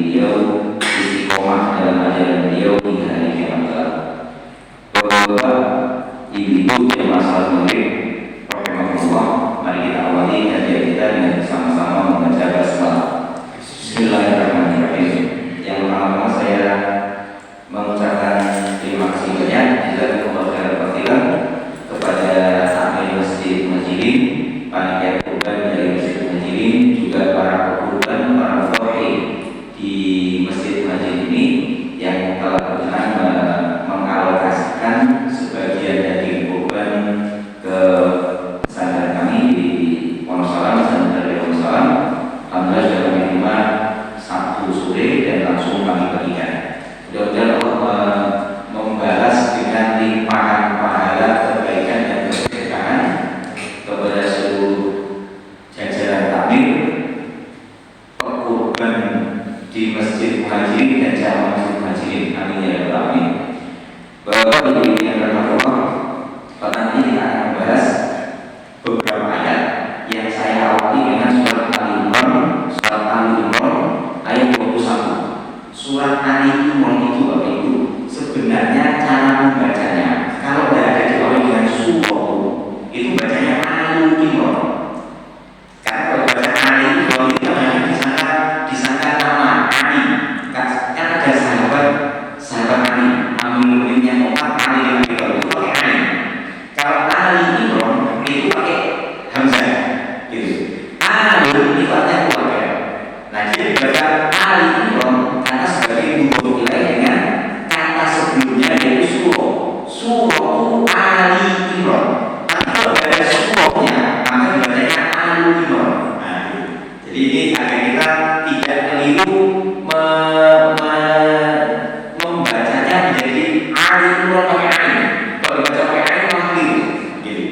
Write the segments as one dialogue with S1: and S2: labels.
S1: beliau istiqomah dalam ajaran beliau hingga hari kiamat kelak. Bapak-bapak, ibu-ibu yang masalah murid, rahimahullah, mari kita awali kajian kita dengan bersama-sama membaca basmalah. Bismillahirrahmanirrahim. Yang pertama saya mengucapkan terima kasih banyak jazakumullah khairan katsiran kepada takmir Masjid Majidin, panitia kurban dari Masjid Majidin, juga para kurban, para mutawakil di Masjid Majid ini yang telah berkenan mengalokasikan sebagian daging kurban ke pesantren kami di Wonosalam, pesantren dari Wonosalam. Alhamdulillah sudah kami terima Sabtu sore dan langsung kami bagikan. Mudah-mudahan Allah membalas dengan limpahan pahala kebaikan dan keberkahan kepada seluruh jajaran takmir, kurban di Masjid Muhajirin dan jamaah Masjid Muhajirin. Amin ya rabbal alamin. Bapak Ibu yang berbahagia, pada ini kita akan membahas beberapa ayat yang saya awali dengan surat Al-Imran, ayat 21. Surat Al-Imran itu Bapak Ibu sebenarnya cara membacanya, kalau tidak ada diawali dengan surah itu bacanya Al-Imran. Karena kalau baca Al-Imran itu hanya disangka nama Ali. Kan ada sahabat Ali, Amirul yang empat Ali yang itu pakai Ali. Kalau Al-Imran itu pakai Hamzah, gitu. Ali itu artinya keluarga. Nah, jadi baca Al-Imran karena sebagai mudhof ilaih dengan kata sebelumnya yaitu surah. Surah itu Al-Imran. Tapi kalau ada surahnya, maka dibacanya Al-Imran. Nah, jadi ini agar kita tidak keliru membacanya menjadi Al-Imran pakai ain. Kalau dibaca pakai ain malah keliru. Gitu.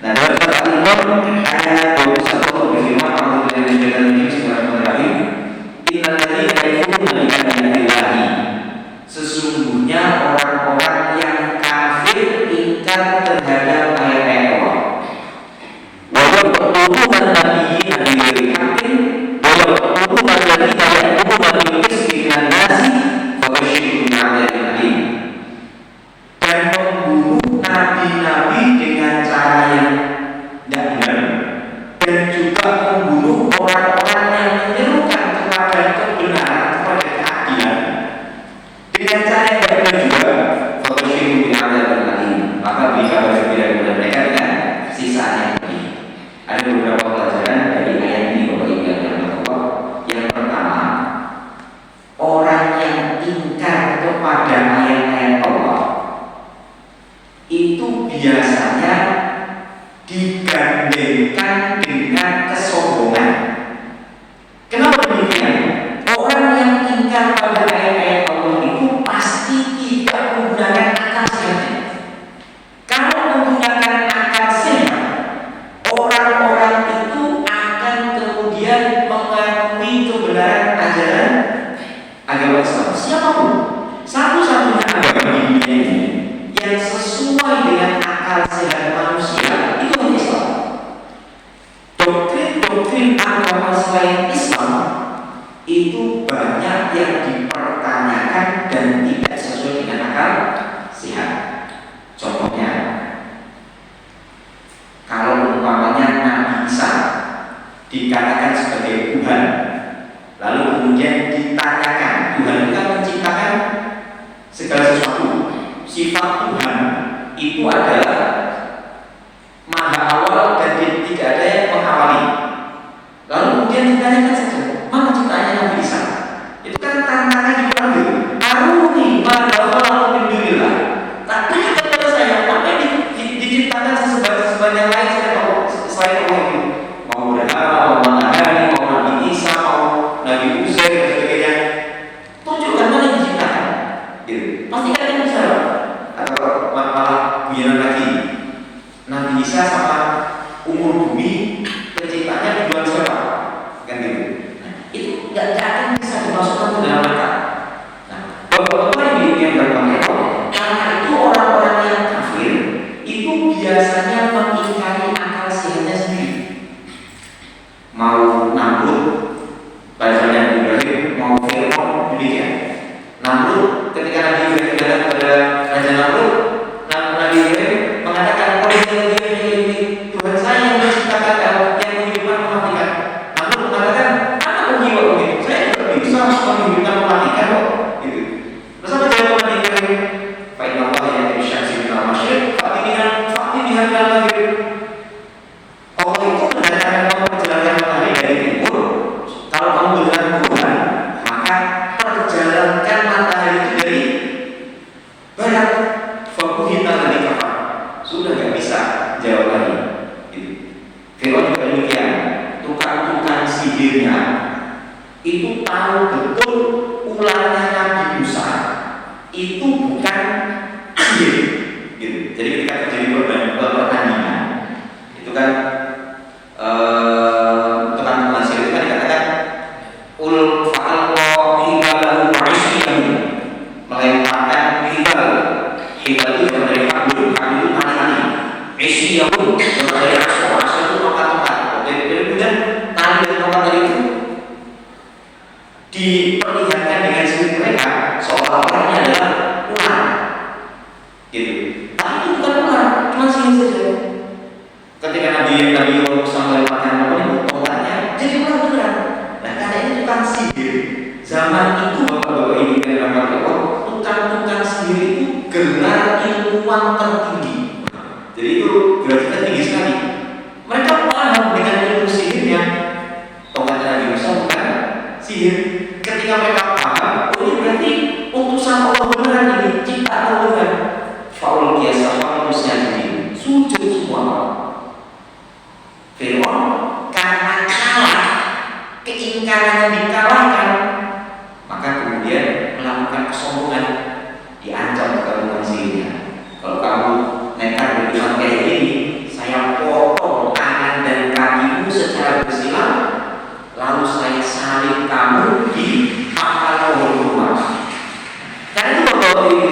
S1: Nah, dalam surat Al-Imran ayat 21 berfirman, "A'udzu billahi minasy syaithanir rajim. Bismillahirrahmanirrahim. Innal ladzina yakfuruna bi ayatillahi." Sesungguhnya orang-orang yang kafir ingkar terhadap ayat-ayat Allah. Wa yaquluna nabiyyin bighairi haqqin wa yaquluna alladziina ya'muruna bil qisti minan nasi wa basyirhum bi'adzabin alim. Dan membunuh nabi-nabi dengan cara yang tidak benar, dan juga membunuh orang-orang yang menyerukan kepada kebenaran, kepada keadilan dengan cara yang tidak benar juga. Fabasyirhum bi'adzabin alim. Maka beri kabar gembira kepada mereka dengan siksaan yang pedih. Ada beberapa pelajaran dari ayat ini Bapak Ibu yang Allah. Yang pertama, orang yang ingkar kepada ayat-ayat Allah itu biasanya digandengkan dengan kesombongan. Kenapa demikian? Orang yang ingkar pada ayat-ayat Allah itu pasti tidak menggunakan akal sehatnya. Kalau menggunakan akal sehat, orang-orang itu akan kemudian mengakui kebenaran ajaran agama Islam. Siapapun, satu-satunya agama di dunia ini yang sesuai dengan akal sehat manusia itu hanya Islam. Doktrin-doktrin agama selain Islam itu banyak yang dipertanyakan dan tidak sesuai dengan akal sehat. Contohnya, kalau umpamanya Nabi Isa dikatakan sebagai Tuhan, lalu kemudian ditanyakan, Tuhan itu kan menciptakan segala sesuatu. Sifat Tuhan itu adalah maha awal dan tidak ada yang mengawali. Lalu kemudian ditanyakan saja, mana ciptaannya Nabi Isa? Itu kan tantangan dipanggil. Aruni pada Allah min dunillah. Tapi kepada saya, apa yang diciptakan sebanyak lain selain Allah itu? Mau berhala, mau Nabi, mau Nabi Isa, mau Nabi Uzair dan sebagainya. Tunjukkan mana yang diciptakan. Gitu. Pasti kalian bisa. Atau malah biar lagi Nabi Isa sama umur bumi penciptanya duluan siapa? Kan gitu. Nah, itu nggak akan bisa dimasukkan ke dalam akal. Nah, bapak-bapak yang berpengaruh, karena itu orang-orang yang kafir itu biasanya mengingkari akal sehatnya sendiri. Mau nabut, bahasanya Ibrahim, mau Fir'aun demikian. Namrud ketika Nabi Ibrahim datang kepada Raja Namrud, Nabi Ibrahim mengatakan, kalau ini Tuhan saya yang menciptakan kau, yang menghidupkan mematikan. Namrud mengatakan, apa jiwa begitu? Saya tidak bisa menghidupkan mematikan kok. Gitu. Bersama jawaban Nabi Ibrahim, Fa'inna Allah yang bersyamsi minal masyriq, Fa'ti bihan minal maghrib. Allah itu mendatangkan kamu perjalanan matahari dari timur. Kalau kamu benar Tuhan, maka perjalankan matahari itu dari barat. Fakuhita dari kafar. Sudah nggak bisa jawab lagi. Gitu. Fir'aun juga demikian. Tukang-tukang sihirnya itu tahu betul ularnya Nabi Musa itu bukan sihir. Gitu. Jadi ketika terjadi pertandingan, itu kan teman-teman sihir itu kan dikatakan fa'alqa hibalahu ma'isyiyahu, melemparkan hibal itu dari kabul itu tali-tali, isyiyahu dari asal itu tongkat-tongkat. Kemudian tali dan tongkat tadi itu diperlihatkan dengan sihir mereka seolah-olah ini adalah ular gitu. Tapi itu bukan ular, cuma sihir saja. Ketika Nabi Musa melemparkan tongkatnya jadi ular beneran. Nah, karena ini tukang sihir zaman itu, bapak-bapak ibu dan rahmatullah, tukang sihir itu gelar ilmuwan tertinggi. Jadi itu gelarnya tinggi sekali. Mereka paham dengan ilmu sihirnya. Tongkatnya Nabi Musa bukan sihir. Ketika mereka paham, ini berarti utusan Allah beneran ini, ciptaan Tuhan. Faul biasa, faul jadi sujud semua. Fir'aun karena kalah, keingkarannya dikalahkan, maka kemudian melakukan kesombongan, diancam kekalungan sihirnya. Kalau kamu nekat beriman kayak gini, saya potong tangan dan kakimu secara bersilang, lalu saya salib kamu di pangkal rumah. Karena itu kalau ini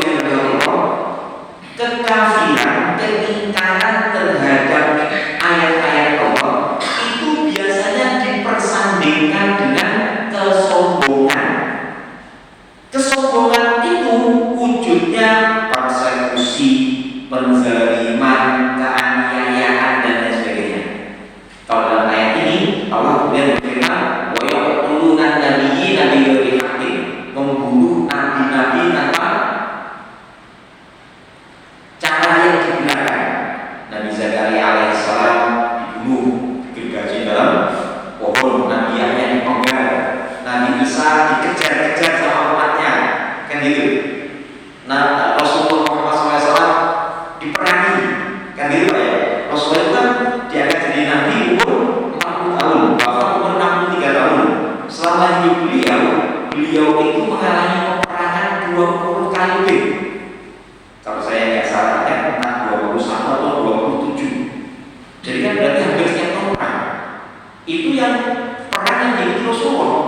S1: kekafiran, keingkaran terhadap ayat-ayat Allah itu biasanya dipersandingkan dengan kesombongan. Kesombongan itu wujudnya persekusi, penzaliman, keaniayaan dan lain sebagainya. Kalau dalam ayat ini Allah kemudian berfirman, wa yaqtuluna nabiyina bighairi haqqin, membunuh nabi-nabi tanpa cara yang digunakan. Nabi Zakaria alaihissalam dibunuh, digergaji dalam pohon. Nabi Yahya dipenggal. Nabi Isa dikejar-kejar sama umatnya, kan gitu. Nah, Rasulullah Muhammad SAW diperangi, kan gitu Pak ya. Rasulullah itu kan diangkat jadi Nabi umur 40 tahun, bahkan umur 63 tahun. Selama hidup beliau itu mengalami peperangan 20 kali lebih. Kalau saya nggak salah kan, entah 21 atau 27. Jadi kan berarti hampir setiap tahun perang. Itu yang perang yang jadi Rasulullah.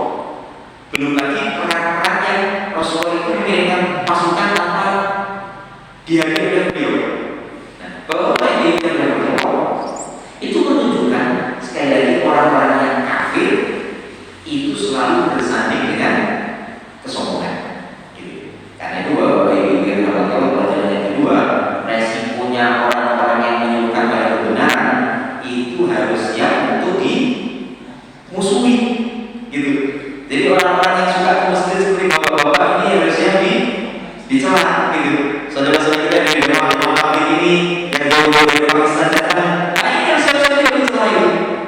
S1: Belum lagi perang-perang yang Rasulullah itu mengirimkan pasukan tanpa dihadiri oleh beliau. Nah, bahwa ini itu menunjukkan sekali lagi orang-orang yang kafir itu selalu bersanding dengan kesombongan. Karena itu bahwa ini kalau pelajaran yang kedua, resikonya orang-orang yang menyukai pada kebenaran itu harus siap untuk dimusuhi, gitu. Jadi orang-orang yang suka ke masjid seperti bapak-bapak ini harusnya dicela, gitu. Saudara-saudara kita yang dari rumah ini yang jauh-jauh dari Pakistan datang, ini harus siap-siap dicela,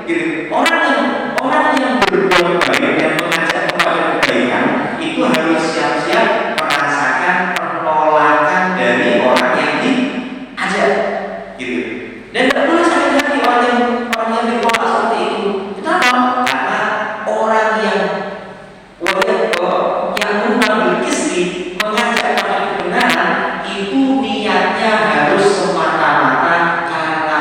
S1: gitu. Orang yang berbuat baik dan mengajak kepada kebaikan itu harus siap-siap merasakan penolakan dari orang yang diajak, gitu. Dan tidak boleh sakit hati orang yang ditolak seperti itu. Kenapa? Karena orang yang mengambil kisri mengajak kepada kebenaran itu niatnya harus semata-mata karena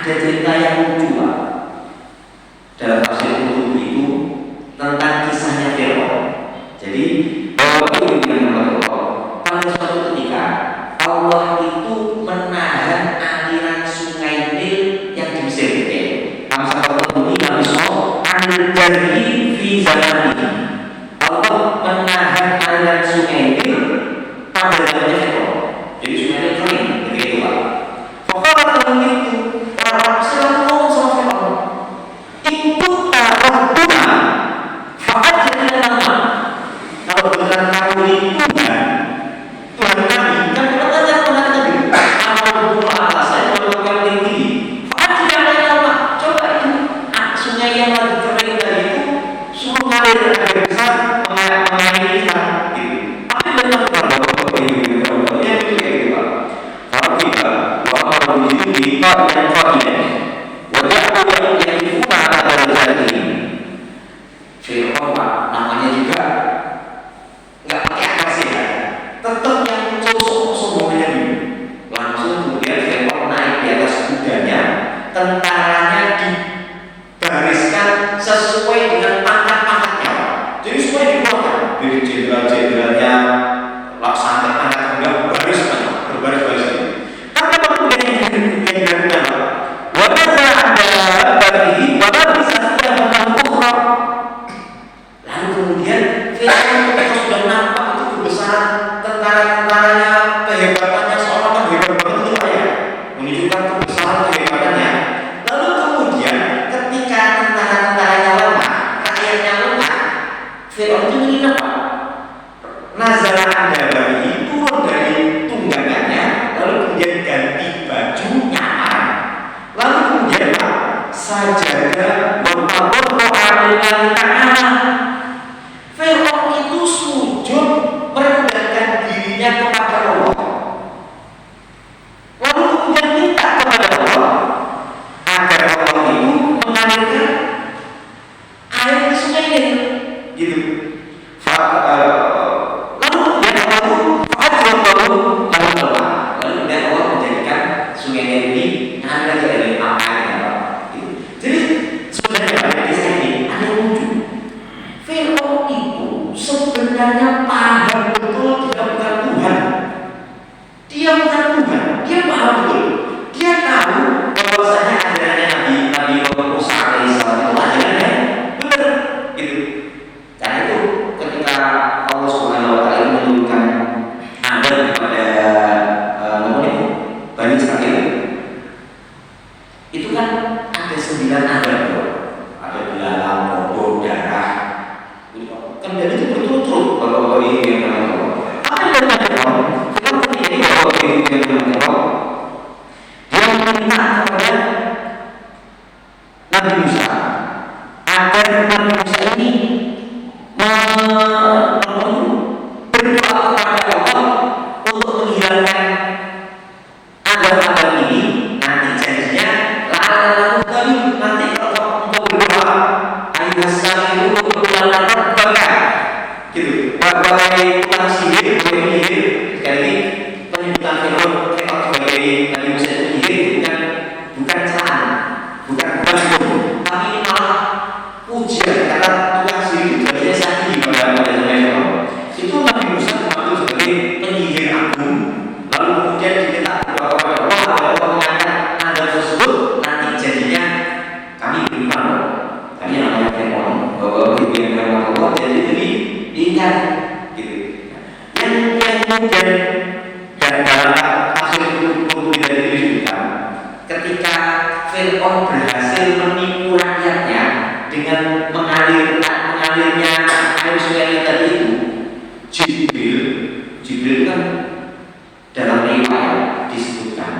S1: ada cerita yang lucu Pak dalam tafsir Qurtubi itu tentang kisahnya Fir'aun. Jadi bahwa ini yang Allah pada suatu ketika Allah itu menahan aliran sungai Nil yang di Mesir itu. Masa Qurtubi kami soal al-jari fi zamani. Allah menahan aliran sungai Nil pada zamannya Fir'aun. Jadi sungai Nil kering ketika itu Pak. Pokoknya kalau itu orang selalu ngomong sama Fir'aun, itu taruh Tuhan, fakat jadi nama. Kalau benar kamu itu Tuhan kami, kan kita tanya tadi, amal buku atas saya kalau yang tinggi, fakat tidak ada nama. Coba itu sungai yang lagi kering tadi itu suruh ngalir agak besar, mengalir kita, gitu. Tapi benar kalau yang itu kayak gitu Pak. Kalau kita waktu itu kita yang kaya, wajah yang dibuka pada saat ini. Fir'aun Pak, namanya juga nggak pakai akal sehat, tetap yang muncul sombongnya dulu. Langsung kemudian Fir'aun naik di atas kudanya, tentaranya dibariskan sesuai dengan pangkat-pangkatnya. Jadi semua dikeluarkan dari jenderal-jenderalnya, laksana pangkat enggak baris berbaris-baris. Karena kemudian yang dilakukan, wabasa ada bagi wabasa yang menangguhkan. Lalu kemudian Fir'aun sudah nampak itu kebesaran tentara-tentaranya, kehebatannya seorang kan hebat banget itu Pak ya, menunjukkan kebesaran kehebatannya. Lalu kemudian ketika tentara-tentaranya lemah, rakyatnya lemah, Fir'aun itu menginap Pak. Nazala ada bayi turun dari tunggangannya, lalu kemudian ganti baju nyaman, lalu kemudian Pak sajadah bertawadhu ta'ala. Fir'aun itu sujud merendahkan dirinya kepada Allah, lalu kemudian minta kepada Allah agar Allah itu mengalirkan air di sungai Nil, gitu. Lalu kemudian Allah menjadikan sungai Nil ini mengalir dari airnya. Jadi sebenarnya di sini ada yang lucu. Fir'aun itu sebenarnya paham betul dia bukan Tuhan. Dia bukan Tuhan, dia paham betul. Dia tahu bahwasanya ajarannya Nabi Musa alaihissalam itu ajarannya benar, gitu. Karena itu ketika Allah Subhanahu Wa Taala menurunkan Adam kepada Bani Israil, itu kan ada 9 Adam, ada belalang, kodok, darah. Kan dari itu berturut-turut kalau ini yang namanya apa yang namanya kita terjadi bahwa ini yang namanya dia meminta kepada Nabi Musa agar Nabi Musa ini berdoa kepada Allah untuk menghilangkan Adam ini. Nanti janjinya lalu nanti kalau mau berdoa ayuhasalimu berdoa gitu, wahai tukang sihir, wahai penyihir. Sekali penyebutan Fir'aun sebagai Nabi Musa itu penyihir bukan celaan, bukan hukum, tapi ini malah pujian. Karena tukang sihir itu biasanya sakit pada Fir'aun. Itu Nabi Musa mengaku sebagai penyihir agung. Lalu kemudian diminta kepada Allah agar Allah mengangkat Anda tersebut. Nanti jadinya kami beriman, kami namanya Fir'aun bahwa diberikan oleh Allah jadi diingat, gitu. Yang kemudian dan dalam tafsir Qurtubi dari disebutkan ketika Fir'aun berhasil menipu rakyatnya dengan mengalirnya air sungai tadi itu, Jibril kan dalam riwayat disebutkan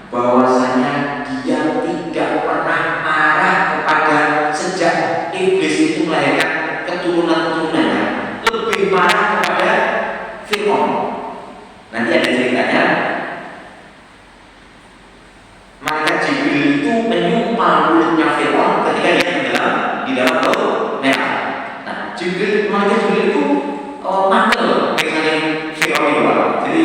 S1: bahwasanya dia tidak pernah marah kepada sejak iblis itu melahirkan keturunan-keturunannya, lebih marah kepada Fir'aun. Nanti ada ceritanya, maka Jibril itu menyumpah mulutnya Fir'aun ketika dia tenggelam di dalam laut merah. Nah, Jibril itu manggil Fir'aun itu misalnya Fir'aun itu, jadi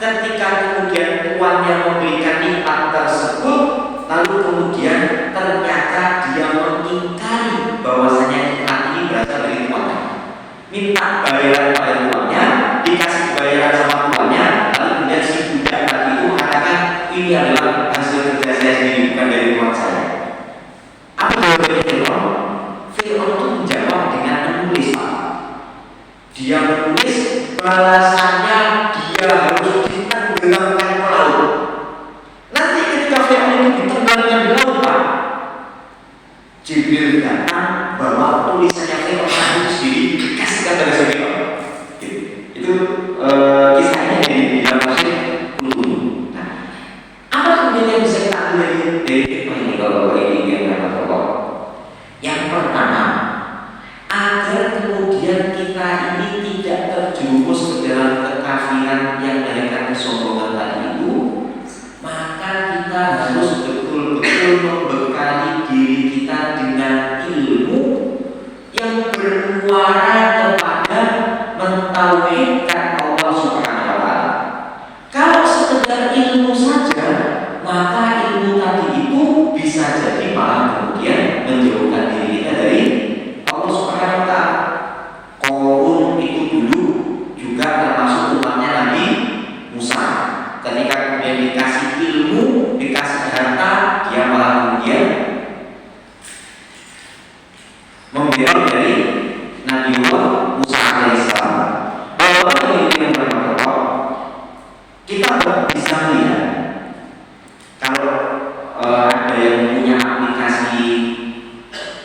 S1: ketika kemudian tuannya memberikan nikmat tersebut, lalu kemudian ternyata dia mengingkari bahwasanya nikmat ini berasal dari tuannya, minta bayaran pada tuannya, dikasih bayaran sama tuannya, lalu kemudian si budak tadi itu mengatakan ini adalah hasil kerja saya sendiri, bukan dari tuan saya. Apa jawabannya Fir'aun? Fir'aun itu menjawab dengan menulis, Pak. Dia menulis balasannya dia harus ditenggelamkan ke laut. Nanti ketika Fir'aun itu ditenggelamkan ke laut, Pak, Jibril datang bawa tulisannya Fir'aun itu sendiri dikasihkan pada Fir'aun. Itu kisahnya di dalam Tafsir Qurtubi. Nah, apa kemudian yang bisa kita ambil dari hikmah ini kalau ini yang kata Allah? Yang pertama, agar kemudian kita ini tidak terjerumus ke dalam kekafiran yang melahirkan kesombongan tadi itu, maka kita harus betul-betul membekali diri kita dengan ilmu yang bermuara kepada mentauhidkan Allah Subhanahu wa Ta'ala. Kalau sekedar ilmu saja, maka ilmu tadi itu bisa jadi malah kemudian menjauhkan diri kita dari Allah Subhanahu wa Ta'ala. Qarun itu dulu juga termasuk umatnya Nabi Musa. Ketika kemudian dikasih ilmu, dikasih harta, dia malah kemudian membela dari Nabi Musa alaihissalam. Bahwa ini yang pertama, kita bisa melihat kalau ada yang punya aplikasi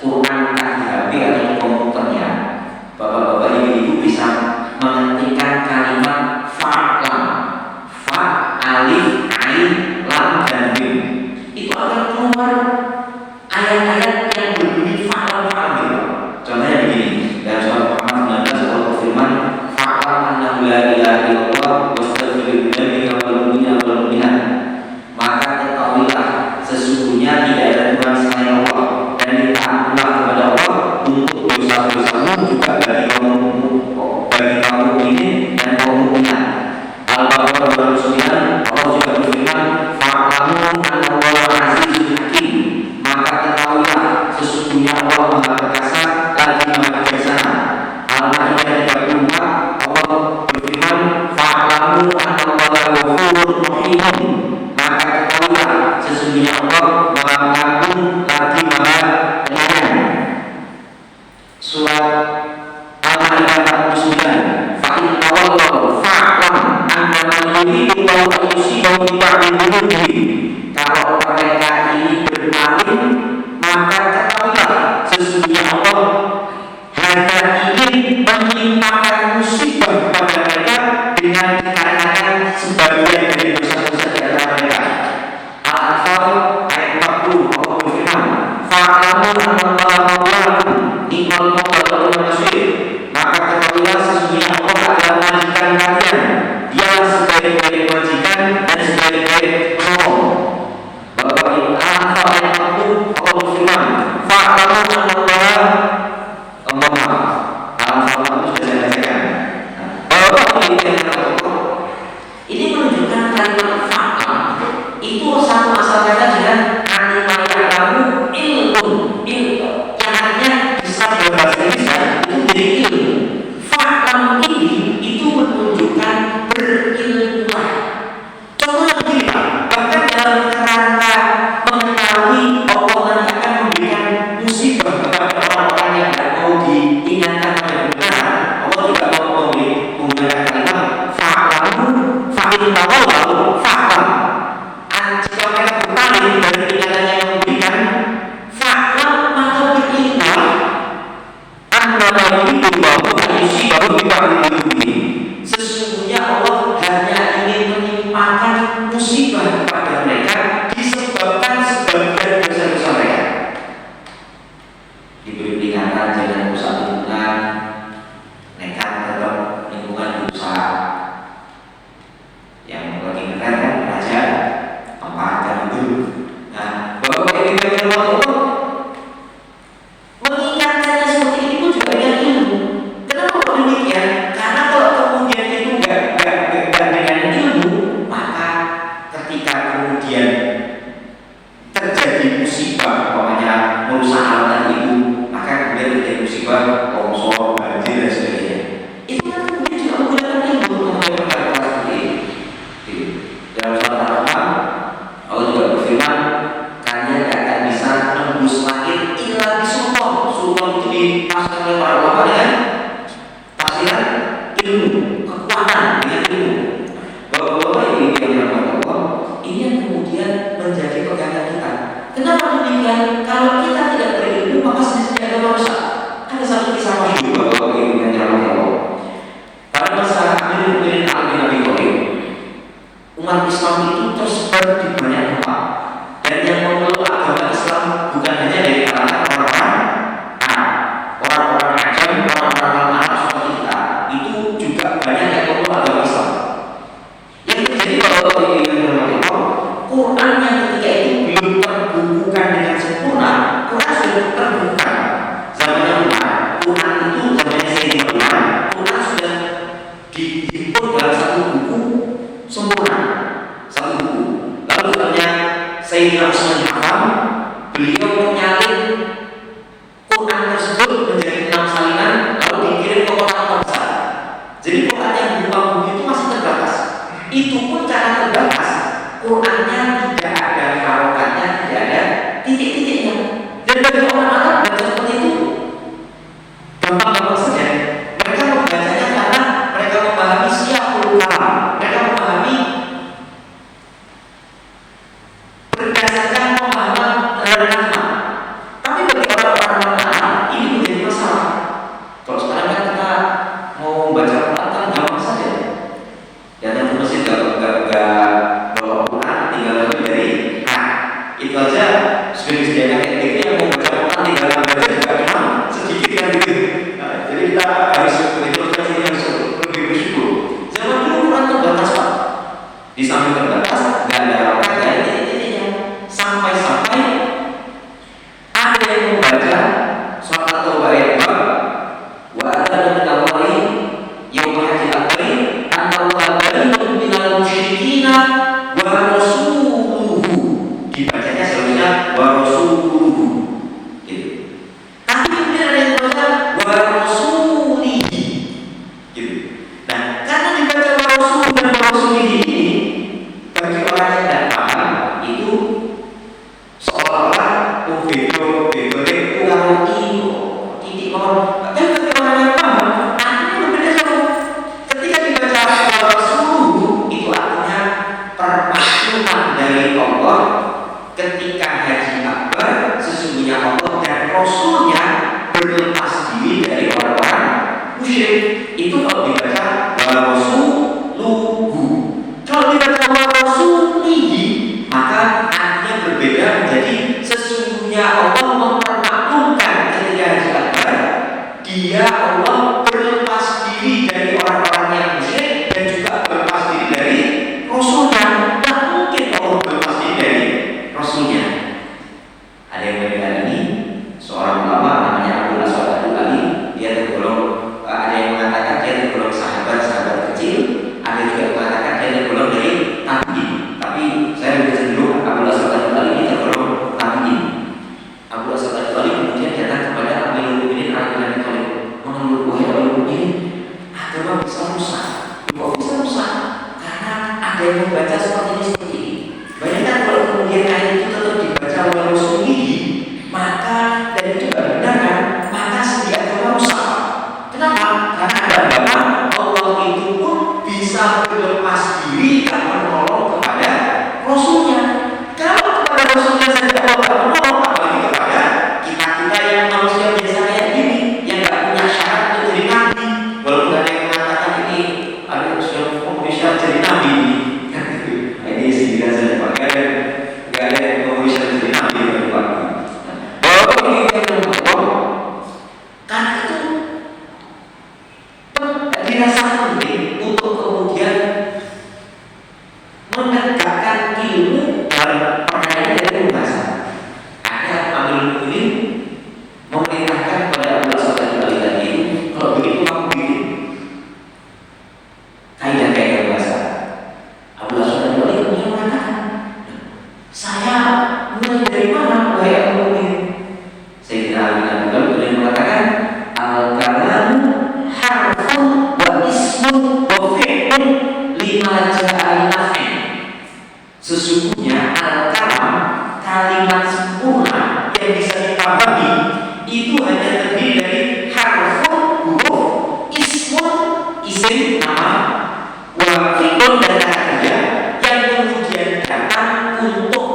S1: Quran di HP atau komputernya, bapak-bapak ibu-ibu bisa mengetikkan kalimat fa'lam, fa, alif, ain, lam, dan mim. Itu akan keluar ayat-ayat yang berbunyi fa'lam, fa'lam. Contohnya begini, dalam surah Muhammad 19 Allah berfirman, fa'lam annahu la ilaha illallah wastaghfir lidzambika wal mu'minina wal mu'minat. Maka ketahuilah sesungguhnya tidak ada Tuhan selain Allah, dan mintalah kepada Allah untuk dosa-dosamu juga bagi kaum mukminin dan kaum mukminat. Al-Baqarah 29 Allah juga berfirman, fa'lamu annallaha azizun hakim. Maka ketahuilah sesungguhnya Allah Maha Perkasa lagi Maha Bijaksana. Al-Maidah 34 Allah berfirman, fa'lamu annallaha ghafurur rahim. Maka ketahuilah sesungguhnya Allah Maha Pengampun lagi Maha Penyayang. Surat Al-Maidah 49 fa'in tawallahu fa'lam annama yuridu Allahu an yusibahu bi ba'di dhunubihi. Kalau mereka ini berpaling, maka ketahuilah sesungguhnya Allah hanya ingin menimpakan musibah kepada mereka dengan dikarenakan sebagian dari dosa-dosa di antara mereka. Al-Anfal ayat 40 Allah berfirman, fa'lamu annallaha maulakum ni'mal mawla wa nasir. Maka ketahuilah sesungguhnya Allah adalah majikan kalian, dialah sebaik-baik majikan dan sebaik-baik penolong. Bapak Ibu, Al-Anfal ayat 40 Allah berfirman, fa'lamu annallaha Al-Anfal itu sudah saya bacakan. Bapak Ibu, ini menunjukkan kalimat fa'lam itu satu asal kata dengan animaya kamu ilmun umat Islam itu tersebar di banyak tempat, dan yang memeluk agama Islam bukan hanya dari kalangan orang-orang Arab, orang-orang Ajam, orang-orang Arab seperti kita, itu juga banyak yang memeluk agama Islam. Yang terjadi kalau Quran yang ketika itu belum terbukukan dengan sempurna, Quran sudah terbuka. Zamannya Umar, Quran itu zamannya Sayyidina Umar, Quran sudah dihimpun dalam satu buku sempurna, satu buku. Lalu zamannya Sayyidina Utsman bin Affan, beliau menyalin Quran tersebut menjadi 6 salinan, lalu dikirim ke kota besar. Jadi Quran yang berupa buku itu masih terbatas. Itu pun cara terbatas. Qurannya tidak ada harokatnya, tidak ada titik-titiknya. Dan bagi orang Arab baca seperti itu gampang-gampang saja. Mereka membacanya karena mereka memahami syiahul kalam, mereka memahami berdasarkan pemahaman terhadap kalimat. Tapi bagi orang-orang Arab ini menjadi masalah. Kalau sekarang kan kita mau baca Quran kan gampang saja. Ya tentu mesti gak bawa Quran tinggal lebih dari itu aja sudah disediakan kayak yang mau baca Quran tinggal baca juga cuma sedikit kan gitu. Nah, jadi kita harus berinteraksi harus lebih bersyukur. Zaman dulu Quran terbatas Pak, di samping terbatas nggak ada apa-apa titik-titiknya, sampai-sampai ada yang membaca surat At-Taubah ayat 2 wa adzana min Allahi yaumul hajjil akbar annallaha bari'un minal musyrikina wa rasuluhu. Dibacanya seharusnya wa rasuluhu gitu. Tapi kemudian ada yang baca wa rasulihi gitu. Nah, karena dibaca wa rasuluhu dan wa rasulihi ini bagi orang yang tidak paham itu seolah-olah video ulang titik mohon. Tapi bagi orang yang paham artinya berbeda jauh. Ketika dibaca wa rasuluhu itu artinya permakluman dari Allah ketika haji akbar sesungguhnya Allah dan Rasulnya berlepas diri dari orang-orang musyrik. Itu kalau dibaca wa rasuluhu. Kalau dibaca wa rasulihi maka artinya berbeda menjadi sesungguhnya Allah mempermaklumkan ketika haji akbar dia Allah berlepas diri dari orang-orang yang musyrik dan juga berlepas diri dari Rasulnya. Tak mungkin Allah berlepas diri dari Rasulnya. Ada yang berbeda ini seorang ulama namanya Abu Aswad Al-Ali, dia tergolong ada yang mengatakan dia tergolong sahabat kecil, ada juga yang mengatakan dia tergolong dari tabi'in. Tapi saya lebih cenderung Abu Aswad Al-Ali ini tergolong tabi'in. Abu Aswad Al-Ali kemudian datang kepada Amirul Mukminin Ali bin Abi Thalib, mengeluh, wahai Amirul Mukminin, agama bisa rusak. Kok bisa rusak? Karena ada yang membaca seperti ini seperti ini. Bayangkan kalau kemudian ayat itu tetap dibaca wa rasulihi, maka dan itu tidak benar kan? Maka segi agama rusak. Kenapa? Karena ada agama Allah itu pun bisa berlepas diri dan menolong kepada Rasulnya. Kalau kepada Rasulnya saja Allah tidak menolong, apalagi kepada kita yang manusia biasa kayak gini, yang tidak punya syarat untuk jadi nabi. Walaupun ada yang mengatakan ini ada yang bisa jadi nabi. Ini sedikit saja pakai nggak ada yang bisa jadi nabi bagi Pak. Walaupun ini yang Allah, karena itu dirasa penting untuk kemudian menegakkan ilmu dalam perkara dari bahasa. Akhirnya Amirul Mukminin memerintahkan kepada Abu Aswad Al-Ali tadi, kalau begitu kamu bikin kaidah-kaidah bahasa. Abu Aswad Al-Ali kemudian mengatakan, saya mulai dari mana wahai Amirul Mukminin? Sayyidina Ali bin Abi Thalib kemudian mengatakan, al-kalamu harfun wa ismun wa fi'lun lima ja'a naf'in. Sesungguhnya al-kalam kalimat sempurna yang bisa dipahami itu hanya terdiri dari harfun huruf, ismun isim nama, wa fi'lun dan kata kerja yang kemudian datang untuk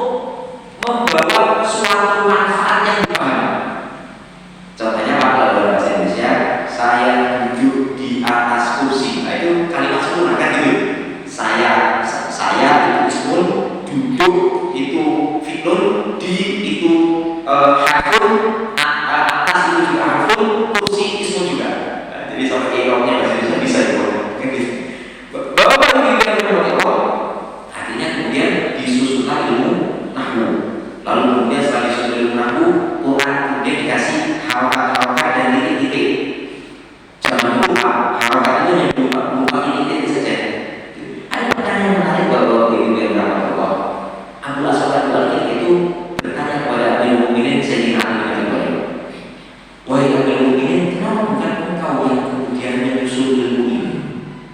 S1: membawa suatu manfaat yang dipahami. Contohnya Pak, kalau dalam bahasa Indonesia saya duduk di atas kursi, nah itu kalimat sempurna kan gitu. Saya harfun, atas itu juga harfun, kursi ismu juga. Nah, jadi sampai irongnya bahasa Indonesia bisa dibuat gitu. Bapak Ibu yang Allah, artinya kemudian disusunkan ilmu nahwu. Lalu kemudian setelah disusun ilmu nahwu, Quran kemudian dikasih harokat dan titik-titik. Jangan lupa harokat itu hanya berupa titik-titik saja. Ada pertanyaan menarik Bapak Ibu yang Allah. Abdul Aswad Al-Khalid itu bertanya kepada Amirul Mukminin Sayyidina Ali bin Abi Thalib, wahai Amirul Mukminin, kenapa bukan engkau yang kemudian menyusun ilmu ini?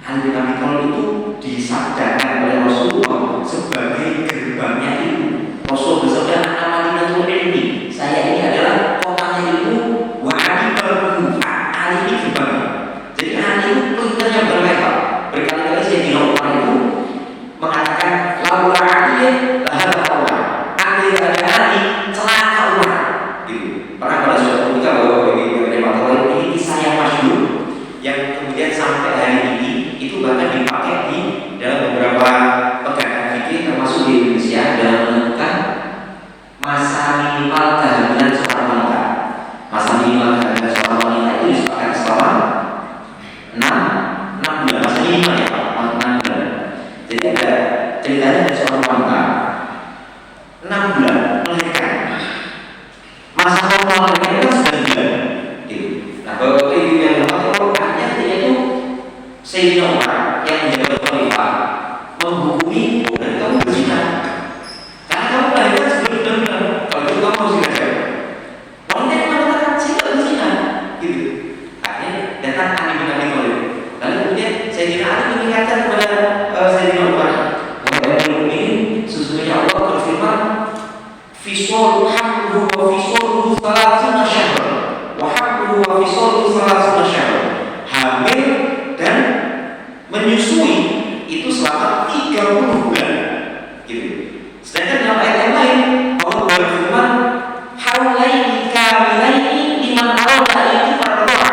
S1: Ali bin Abi Thalib itu disabdakan oleh Rasulullah sebagai gerbangnya ilmu. Rasul bersabda, "Ana Madinatul Ilmi." Saya ini adalah kotanya ilmu. Wa Habibul Ali ini gerbangnya. Jadi Ali itu perintahnya berlebar. Berkali-kali Sayyidina Umar itu mengatakan, "Laula Ali celaka umat." Gitu. Pernah pada suatu ketika bahwa ini kisah yang masyhur yang kemudian sampai hari ini itu bahkan dipakai di dalam beberapa pegangan fikih termasuk di Indonesia dalam menentukan masa minimal kehamilan seorang wanita. Masa minimal kehamilan seorang wanita itu disepakati selama 6 bulan. Masa minimal ya Pak, 6 bulan. Jadi ada ceritanya dari seorang wanita 6 bulan melahirkan. Masa normal mereka kan 9 bulan gitu. Nah, Bapak Ibu yang kalau artinya itu Sayyidina Umar yang menjadi khalifah menghukumi dan kamu berzina karena kamu melahirkan sebelum 9 bulan. Kalau itu kamu harus zina. Wanita yang mengatakan saya tidak berzina gitu. Akhirnya datang Ali bin Abi Thalib. Lalu kemudian Sayyidina Ali mengingatkan kepada Sayyidina Umar, wahai mukminin, sesungguhnya Allah berfirman, fisol hamluhu wa fisoluhu salasuna syahr wa hamluhu wa fisoluhu salasuna syahr. Hamil dan menyusui itu selama 30 bulan gitu. Sedangkan dalam ayat yang lain Allah berfirman, haulaini kamilaini liman arada itu fardoa.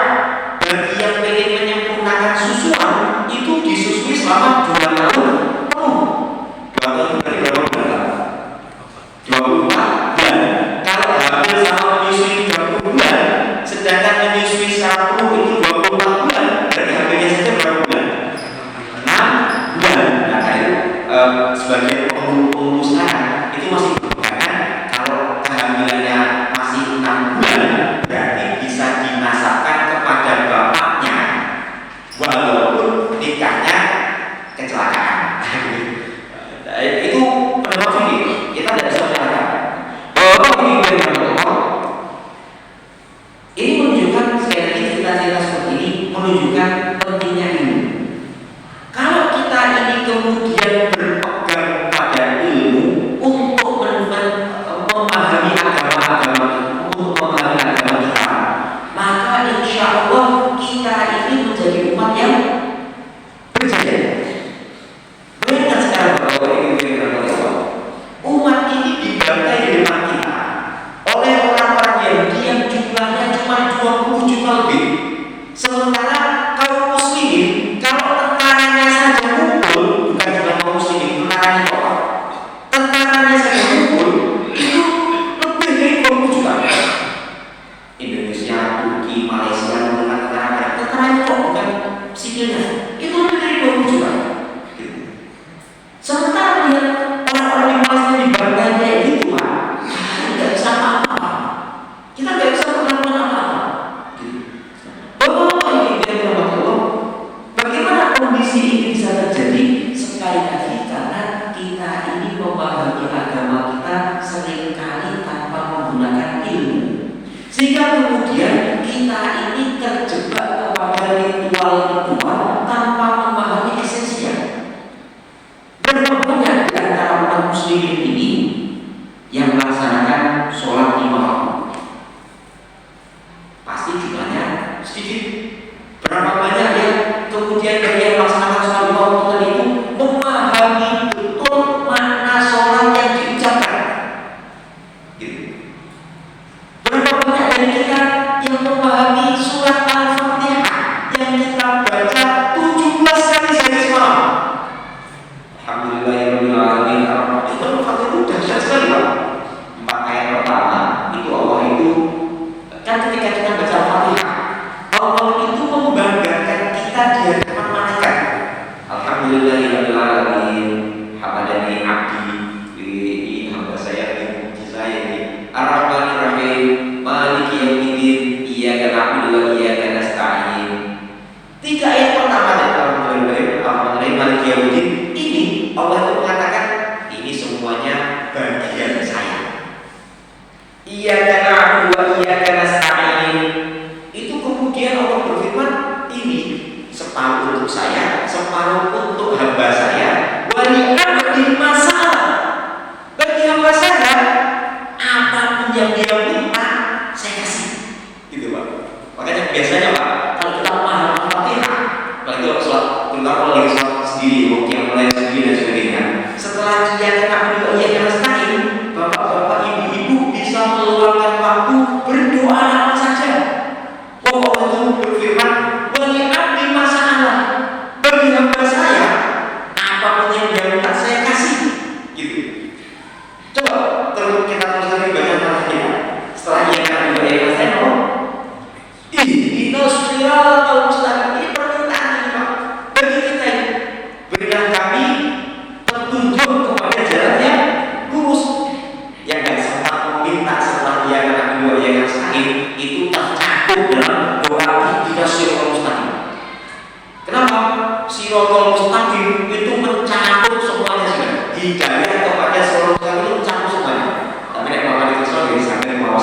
S1: Bagi yang ingin menyempurnakan susuan itu disusui selama 2 tahun penuh. 2 tahun dari berapa bulan? 24 bulan. Kalau hamil sama menyusui 30 bulan, sedangkan menyusui secara penuh itu 24 bulan, berarti hamilnya saja berapa bulan? 6 bulan. Nah, itu sebagai penghulu sekarang itu masih berpegangan kalau kehamilannya masih 6 bulan, berarti bisa dinasabkan kepada bapaknya walaupun nikahnya kecelakaan. Itu pendapat fikih. Kita tidak bisa menyalahkan. Ini menunjukkan sekali lagi cerita-cerita seperti ini menunjukkan pentingnya ilmu. Kalau kita ini kemudian berpegang pada ilmu untuk memahami agama-agama, untuk memahami agama kita, maka insya Allah kita ini menjadi umat yang berjaya. Bayangkan sekarang bahwa umat ini dibantai di depan kita oleh orang-orang Yahudi yang jumlahnya cuma 20 juta lebih. Sementara kaum muslimin, kalau tentaranya saja kumpul, bukan cuma kaum muslimin, tentaranya apa? Tentaranya saja kumpul, itu lebih dari 20 juta. Indonesia, Turki, Malaysia, tentaranya kok bukan sipilnya, itu lebih dari 20 juta. Sementara lihat orang-orang di Malaysia dibantai kayak gitu, Pak, kita tidak bisa apa-apa. Kita tidak bisa melakukan apa-apa. Bagaimana kondisi ini bisa terjadi? Sekali lagi karena kita ini memahami agama kita seringkali tanpa menggunakan ilmu, sehingga kemudian kita ini terjebak kepada ritual-ritual tanpa memahami esensinya. Dan banyak di antara umat muslimin ini yang melaksanakan sholat 5 waktu. Pasti jumlahnya sedikit. Berapa banyak yang kemudian yang melaksanakan sholat 5 waktu tadi itu memahami betul makna sholat yang diucapkan. Gitu. Berapa banyak dari kita yang memahami surat Al-Fatihah yang kita baca 17 kali sehari semalam. Alhamdulillahirrahmanirrahim. Itu Al-Fatihah itu dahsyat sekali, Pak. 4 ayat pertama itu itu Allah itu kan ketika kita baca Al-Fatihah, Allah itu membanggakan kita di hadapan malaikat. Alhamdulillahirabbil alamin, hamadani abdi, ini hamba saya, ini saya ini. Ar-Rahmanir Rahim, Maliki yaumiddin, iyyaka na'budu wa iyyaka nasta'in. 3 ayat pertama dari Al-Rahmanir Maliki yaumiddin ini Allah itu mengatakan ini semuanya bagian saya. Iyyaka na'budu wa iyyaka nasta'in. Itu kemudian Allah berfirman, ini separuh untuk saya, separuh untuk hamba saya. Wa li'abdi masalah. Bagi hamba saya, apapun yang dia minta, saya kasih. Gitu Pak. Makanya biasanya Pak, kalau kita paham Al-Fatihah, apalagi kalau sholat, terutama kalau lagi sholat sendiri, mungkin mulai sendiri dan sebagainya. Setelah dia kena berdoa, ia kena stain, bapak-bapak, ibu-ibu bisa meluangkan waktu berdoa apa saja. Allah itu berfirman, bagi abdi masalah, bagi hamba saya, apapun yang dia minta saya kasih. Gitu. Coba terus kita terus lagi baca Al-Fatihah. Setelah ia kena berdoa, ia kena stain, ihdinas siratal mustaqim. Ini permintaan ini Pak, bagi kita ini. Berikan kami petunjuk kepada jalan yang lurus. Yang gak sempat meminta setelah dia kena berdoa, ia kena stain, itu tercakup dalam doa ihdinas siratal mustaqim. Kenapa? Siratal mustaqim itu mencakup semuanya sudah. Hidayah kepada siratal mustaqim itu mencakup semuanya. Tapi nek Bapak itu soal sampai mau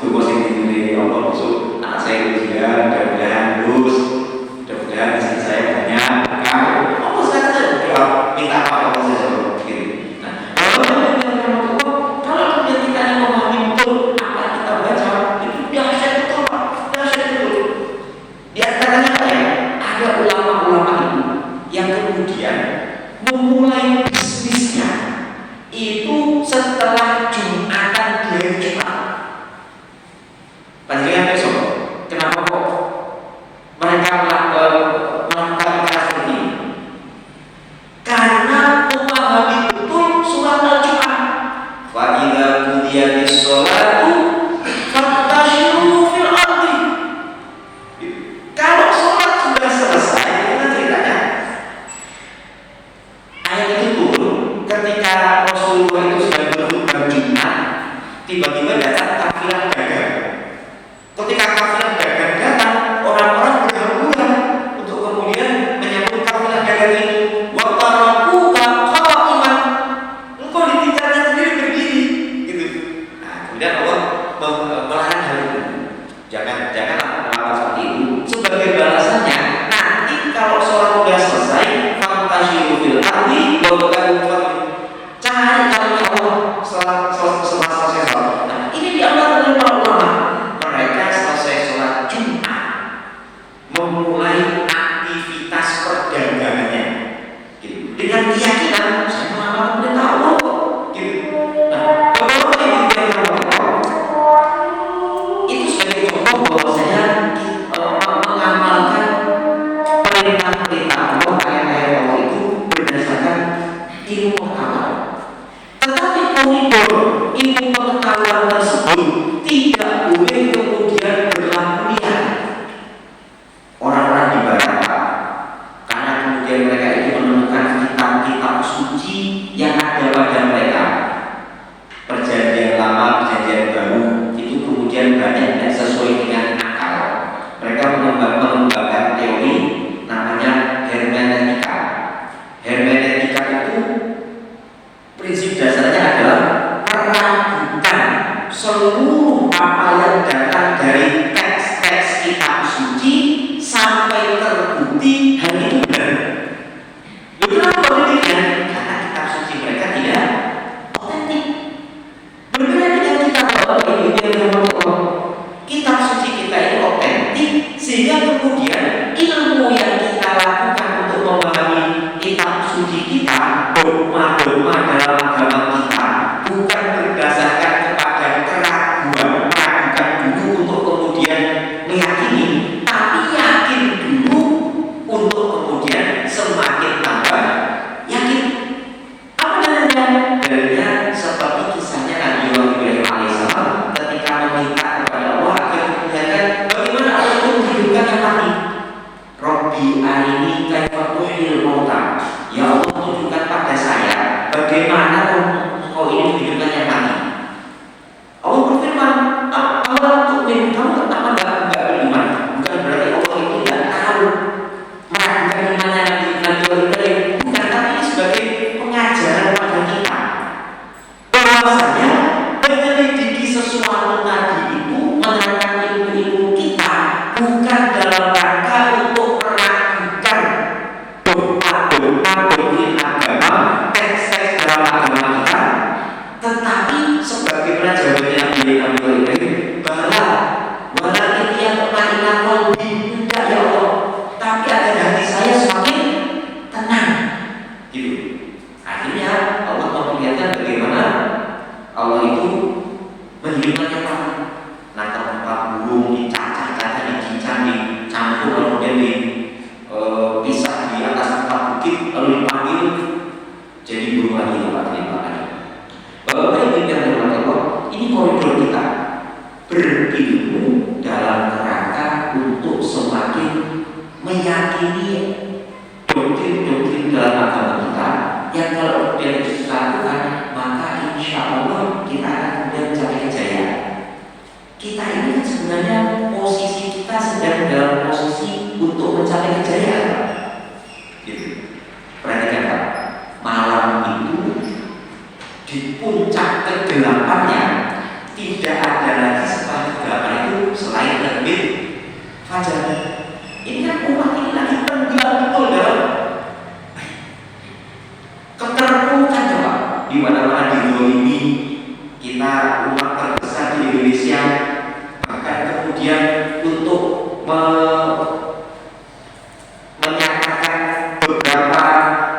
S1: tugas ini Allah besok anak saya ujian, mudah-mudahan lulus, mudah-mudahan istri saya banyak. Kamu saya doa minta apa Allah saya jawab. Gitu. Nah, kalau kemudian kita yang memahami betul apa yang kita baca, itu dahsyat betul Pak, dahsyat betul. Di antaranya apa ya? Ada ulama-ulama itu yang kemudian memulai bisnisnya itu setelah Jumatan di hari Jumat. Panjangan besok, kenapa kok mereka melakukan cara seperti ini? Karena memahami betul surat Al-Jum'ah. Fa idza qudiyatis sholatu fantashiru fil ardi. Kalau sholat sudah selesai, itu ceritanya. Ayat itu turun ketika Rasulullah itu sedang berkhutbah Jumat, tiba-tiba datang kafilah dagang. Ketika kafilah dagang datang, orang-orang berhamburan untuk kemudian menyambut kafilah dagang itu. Wa tarakuka qa'iman. Engkau ditinggalkan sendiri berdiri, gitu. Nah, kemudian Allah melarang hal itu. Jangan melakukan seperti itu. Sebagai balasannya, nanti kalau sholat sudah selesai, fantashiru fil ardi wa baqatu. Cari Allah setelah selesai sholat. Nah, ini diamalkan oleh para ulama. Mereka selesai sholat Jumat memulai aktivitas perdagangannya, gitu. Dengan keyakinan saya mengamalkan perintah Allah, gitu. Nah, kalau ini itu sebagai contoh bahwa saya mengamalkan perintah-perintah Allah, ayat-ayat Allah itu berdasarkan ilmu pengetahuan. Tetapi koridor ilmu pengetahuan tersebut tidak boleh kemudian berlaku liar. Orang-orang di barat, karena kemudian mereka itu menemukan kitab-kitab suci yang ada pada mereka, perjanjian lama, perjanjian baru, itu kemudian banyak tidak sesuai dengan akal. Mereka mengembangkan teori namanya hermeneutika. Hermeneutika itu prinsip dasarnya adalah meragukan seluruh apa yang datang bagaimana kau ini menunjukkan yang mati? Allah berfirman, Allah tu'min, kamu kenapa enggak beriman? Bukan berarti Allah itu tidak tahu meragukan imannya Nabi Ibrahim, bukan, tapi ini sebagai pengajaran pada kita bahwasanya menyelidiki sesuatu tadi itu menerangkan ilmu-ilmu kita bukan dalam rangka untuk meragukan doa-doa doktrin agama, teks-teks dalam agama kita, tetapi sebagai pelajaran yang Nabi bahwa walaupun dia kematian kolbi, enggak ya Allah, tapi ada hati saya semakin tenang gitu. Akhirnya Allah memperlihatkan bagaimana Allah itu menghidupkan apa? Nangkap empat burung, dicacah-cacah, dicincang, dicampur, kemudian dipisah di atas empat bukit, lalu dipanggil jadi burung lagi, tempat lagi. Bapak-bapak yang dirahmati Allah, ini koridor kita berilmu dalam kerangka untuk semakin meyakini doktrin-doktrin dalam agama kita yang kalau kemudian itu kita lakukan, maka insya Allah kita akan kemudian mencapai kejayaan. Kita ini kan sebenarnya posisi kita sedang dalam posisi untuk mencapai kejayaan. Gitu. Perhatikan Pak, malam itu di puncak kegelapannya tidak ada lagi setelah kegelapan itu selain terbit fajar. Ini kan umat ini lagi tenggelam betul dalam keterpurukan coba. Di mana-mana dizalimi, kita umat terbesar di Indonesia, bahkan kemudian untuk menyatakan beberapa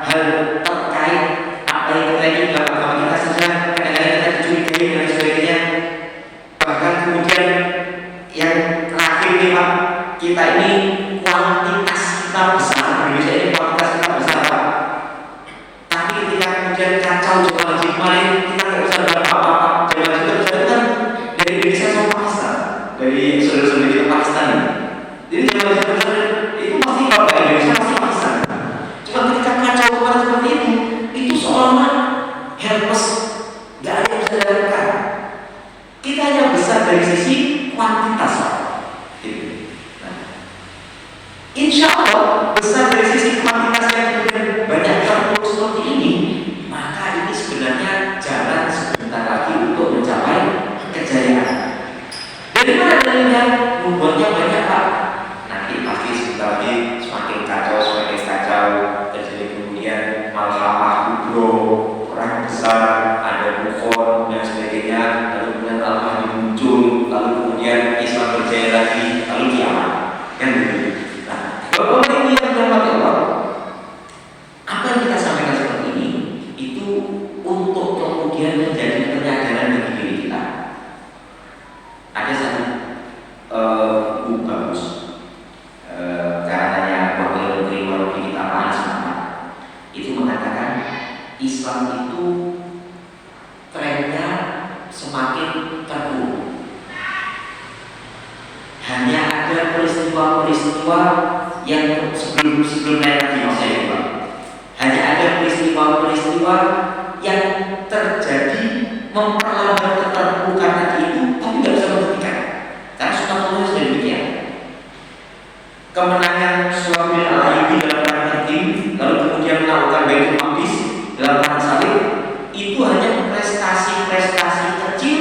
S1: hal terkait apa yang terjadi dalam agama kita saja, kadang-kadang kita dicurigai dan sebagainya. Bahkan kemudian yang terakhir nih Pak, kita ini kuantitas kita besar, Indonesia ini kuantitas kita besar Pak, tapi ketika kemudian kacau jemaah haji kemarin, kita nggak bisa dapat apa-apa. Jemaah haji terjadi kan dari Indonesia sama Pakistan, dari saudara-saudara kita Pakistan. Jadi jemaah haji terjadi itu masih kalau dari Indonesia masih Pakistan. Cuma ketika kacau kemarin seperti itu seolah-olah helpless, nggak ada yang bisa dilakukan. Kita hanya besar dari sisi kuantitas Pak. Nah, insya Allah besar dari sisi kuantitas yang kemudian banyak terpuruk seperti ini, maka ini sebenarnya jalan sebentar lagi untuk mencapai kejayaan. Dari mana dalilnya? Membuatnya banyak Pak. Nanti pasti sebentar lagi semakin kacau, terjadi kemudian malhamah kubro, orang besar, ada bukhon dan sebagainya, lalu kemudian al-mahdi muncul, lalu kemudian Islam berjaya lagi, lalu kiamat, kan begitu. Nah, kalau ini yang dapat Allah, apa yang kita sampaikan seperti ini itu untuk kemudian menjadi penyadaran bagi diri kita. Ada satu buku bagus, karangannya Wakil Menteri Warobi kita Pak Anies Muhammad, itu mengatakan Islam itu trennya semakin terpuruk. Hanya ada peristiwa-peristiwa yang sebelum naik haji maksudnya Pak. Hanya ada peristiwa-peristiwa yang terjadi memperlambat keterpurukan tadi itu, tapi nggak bisa menghentikan. Karena sunatullah sudah demikian. Kemenangan Sulaiman al-Ayyubi dalam perang Hunain, lalu kemudian melakukan Baitul Maqdis dalam perang salib, itu hanya prestasi-prestasi kecil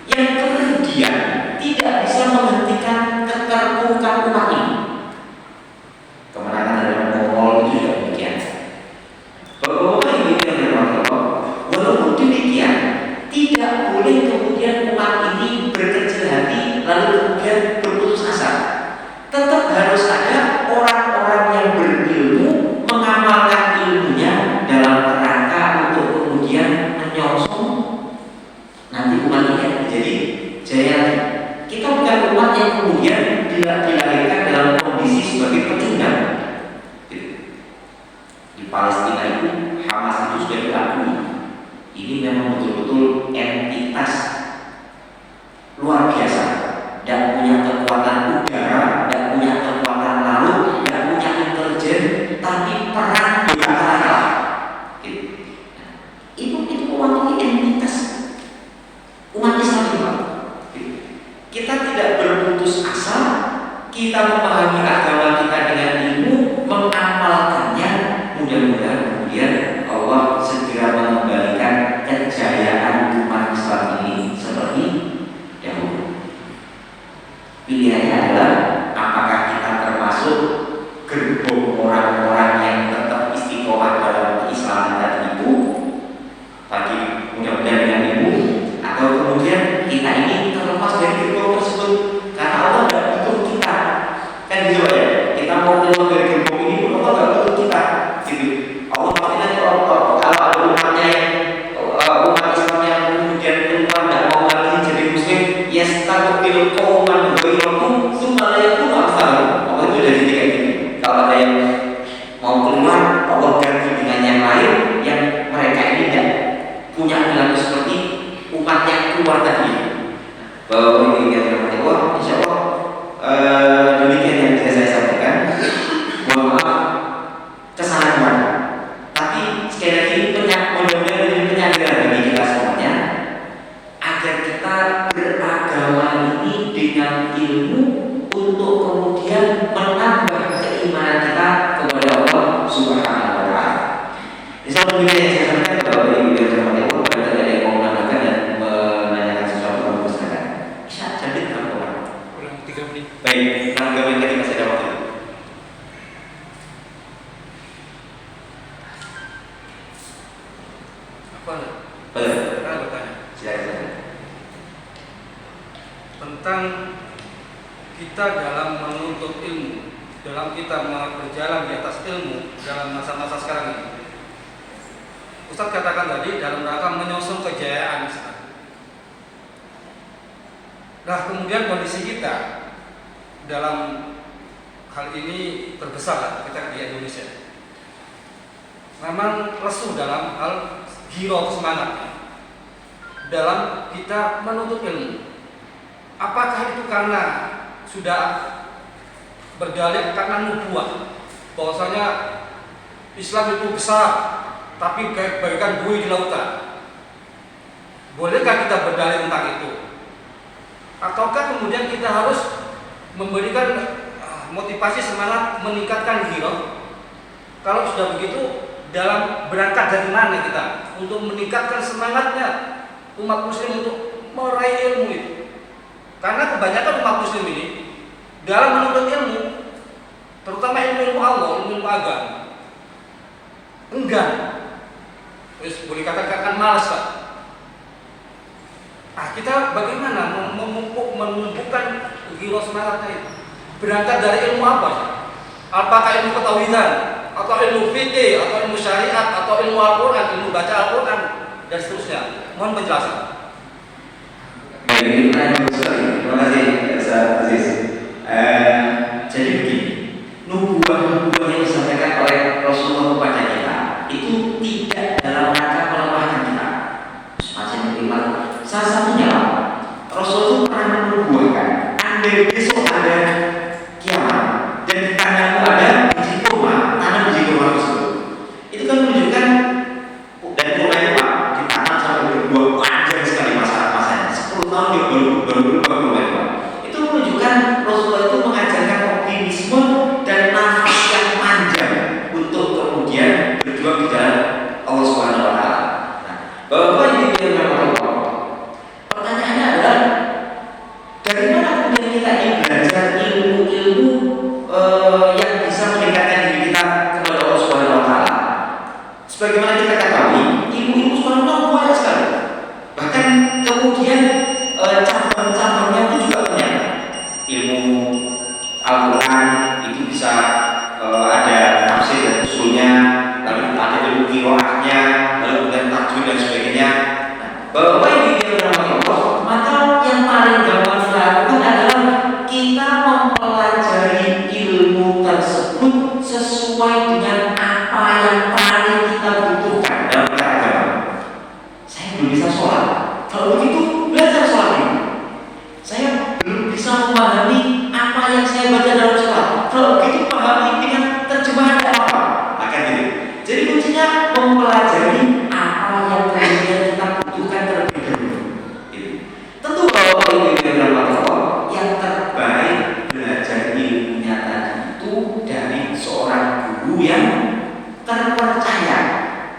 S1: yang kemudian tidak bisa menghentikan keterpurukan umat ini. Kemenangan dalam Mongol itu juga demikian. Bapak-bapak yang dirahmati Allah, walaupun demikian, tidak boleh kemudian umat ini berkecil hati lalu kemudian berputus asa. Tetap harus ada orang-orang yang berilmu mengamalkan ilmunya dalam kerangka untuk kemudian menyongsong nanti umat ini akan menjadi jaya. Kita bukan umat yang kemudian dilahirkan dalam kondisi sebagai pecundang. Di Palestina itu Hamas itu sudah diakui. Ini memang betul-betul entitas luar biasa. Dan punya kekuatan udara, dan punya kekuatan laut, dan punya intelijen, tapi perang di antara Boleh.
S2: Saya bertanya.
S1: Silakan.
S2: Tentang kita dalam menuntut ilmu, dalam kita berjalan di atas ilmu dalam masa-masa sekarang ini. Ustaz katakan tadi dalam rangka menyusun kejayaan Ustaz. Nah, kemudian kondisi kita dalam hal ini terbesar kita di Indonesia. Memang lesu dalam hal giro semangat dalam kita menuntut ilmu. Apakah itu karena sudah berdalil karena nubuah bahwasanya Islam itu besar tapi bagaikan buih di lautan? Bolehkah kita berdalil tentang itu? Ataukah kemudian kita harus memberikan motivasi semangat meningkatkan giro? Kalau sudah begitu, dalam berangkat dari mana kita untuk meningkatkan semangatnya umat muslim untuk meraih ilmu itu? Karena kebanyakan umat muslim ini dalam menuntut ilmu, terutama ilmu Allah, ilmu agama, enggan, boleh katakan malas Pak. Nah, kita bagaimana menumbuhkan giro semangatnya itu? Berangkat dari ilmu apa? Apakah ilmu ketauhidan, atau ilmu fikih, atau ilmu syariat, atau ilmu Al-Quran, ilmu baca Al-Quran, dan seterusnya? Mohon penjelasan.
S1: Baik, ini pertanyaan bagus sekali. Terima kasih, Ustaz Aziz. Jadi begini, nubuah-nubuah yang disampaikan oleh Rasulullah kepada kita itu tidak dalam rangka melemahkan kita. Semacam beriman. Salah satunya Rasul itu pernah menubuahkan, andai besok ada kiamat dan di tanganmu ada biji kurma, tanam biji kurma tersebut. Itu kan menunjukkan dan kurma itu Pak ditanam sampai berbuah panjang sekali masa-masanya. 10 tahun dia baru berubah kurma itu Pak. Itu menunjukkan Rasulullah itu mengajarkan optimisme dan nafas yang panjang untuk kemudian berjuang di jalan Allah Subhanahu Wa Taala. Nah, Bapak ini yang Allah. Pertanyaannya adalah dari mana kemudian kita ingin belajar ilmu-ilmu yang bisa mendekatkan diri kita kepada Allah Subhanahu Wa Taala? Sebagaimana kita ketahui, ilmu-ilmu Subhanahu Wa Taala banyak sekali. Bahkan kemudian cabang-cabangnya pun juga banyak. Ilmu Al-Quran itu bisa ada tafsir dan usulnya, lalu ada ilmu qiraatnya, lalu kemudian tajwid dan sebagainya. Bahwa ini dia Allah, maka yang paling gampang dilakukan adalah kita mempelajari ilmu tersebut sesuai dengan apa yang paling kita butuhkan dalam beragama. Saya belum bisa sholat, kalau begitu belajar sholat ini. Saya belum bisa memahami apa yang saya baca dalam sholat, kalau begitu pahami dengan terjemahan apa. Maka gitu. Jadi kuncinya mempelajari apa yang kemudian kita butuhkan terlebih dahulu. Tentu kalau ini dalam Allah yang terbaik belajar ilmunya tadi itu dari seorang guru yang terpercaya.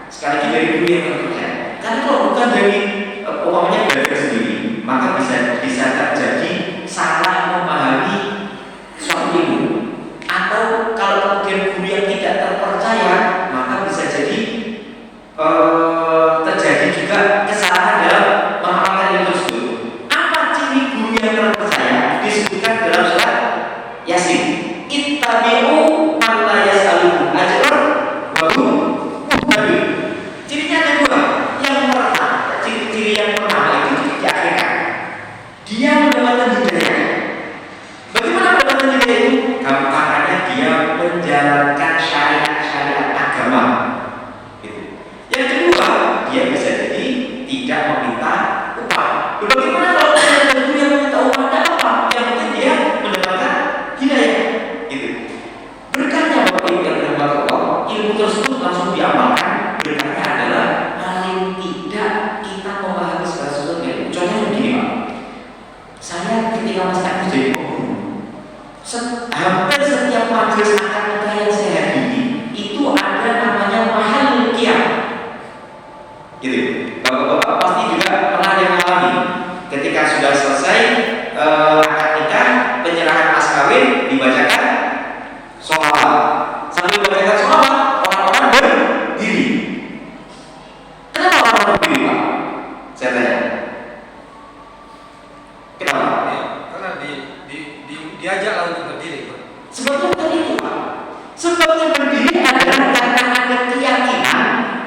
S1: Sekali lagi dari guru yang terpercaya. Karena kalau bukan dari umpamanya belajar sendiri, maka bisa terjadi salah memahami suatu ilmu. Atau kalau kemudian guru yang tidak terpercaya, maka bisa jadi terjadi juga kesalahan dalam mengamalkan ilmu tersebut. Apa ciri guru yang terpercaya? Disebutkan dalam surat Yasin. Ittabi'u man la yas'alukum ajran wa hum muhtadun. Cirinya ada dua. Yang pertama, ciri-ciri yang pertama itu diakhirkan. Dia mendapatkan hidayah. Bagaimana mendapatkan hidayah itu? Gampangannya dia menjalankan syariat-syariat agama. Yang kedua, dia bisa jadi tidak meminta upah. Bagaimana kalau ada guru yang meminta upah? Ada apa? Yang penting dia mendapatkan hidayah. Gitu. Berkahnya Bapak Ibu yang dirahmati Allah, ilmu tersebut langsung diamalkan. Berkahnya adalah paling tidak kita memahami segala sesuatu. Contohnya begini Pak. Saya ketika masih aktif jadi guru, hampir setiap majelis akad nikah yang saya hadiri itu ada namanya mahal qiyam. Gitu. Bapak-bapak pasti juga pernah ada yang mengalami ketika sudah selesai akad nikah, penyerahan mas kawin, dibacakan sholawat. Sambil membacakan sholawat, orang-orang berdiri. Kenapa orang-orang berdiri Pak? Saya tanya. Kenapa?
S2: Ya, karena diajaklah untuk berdiri, Pak.
S1: Sebabnya tadi itu Pak. Sebabnya berdiri adalah karena ada keyakinan